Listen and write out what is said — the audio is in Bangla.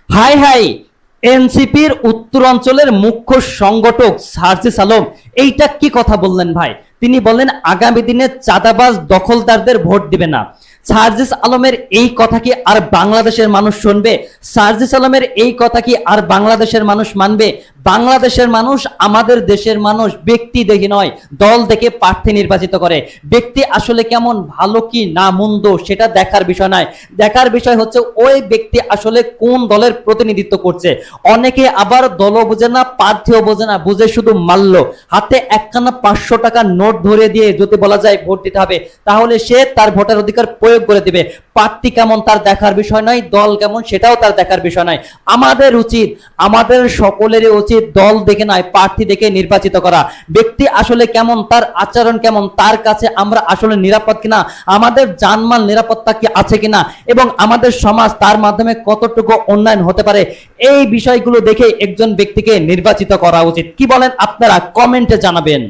হাই হাই, এনসিপির উত্তরাঞ্চলের মুখ্য সংগঠক সার্জিস আলম এইটা কি কথা বললেন ভাই? তিনি বললেন আগামী দিনে চাঁদাবাজ দখলদারদের ভোট দিবে না। সার্জিস আলমের এই কথা কি আর বাংলাদেশের মানুষ শুনবে? সার্জিস আলমের এই কথা কি আর বাংলাদেশের মানুষ মানবে? বাংলাদেশের মানুষ, আমাদের দেশের মানুষ ব্যক্তি দেখে নয়, দল দেখে প্রার্থী নির্বাচিত করে। ব্যক্তি আসলে কেমন, ভালো কি না মন্দ, সেটা দেখার বিষয় নয়। দেখার বিষয় হচ্ছে ওই ব্যক্তি আসলে কোন দলের প্রতিনিধিত্ব করছে। অনেকে আবার দলও বোঝে না, প্রার্থীও বোঝে না, বুঝে শুধু মাল্য হাতে একখানা 500 টাকার নোট ধরে দিয়ে যদি বলা যায় ভোট দিতে হবে, তাহলে সে তার ভোটার অধিকার প্রয়োগ করে দিবে। প্রার্থী কেমন তার দেখার বিষয় নয়, দল কেমন সেটাও তার দেখার বিষয় নয়। আমাদের উচিত, আমাদের সকলেরই উচিত দল দেখে নয়, প্রার্থী দেখে নির্বাচিত করা। ব্যক্তি আসলে কেমন, তার আচরণ কেমন, তার কাছে আমরা আসলে নিরাপদ কিনা, আমাদের জানমাল নিরাপত্তা কি আছে কিনা, এবং আমাদের সমাজ তার মাধ্যমে কতটুকু উন্নয়ন হতে পারে, এই বিষয়গুলো দেখে একজন ব্যক্তিকে নির্বাচিত করা উচিত। কি বলেন আপনারা? কমেন্টে জানাবেন।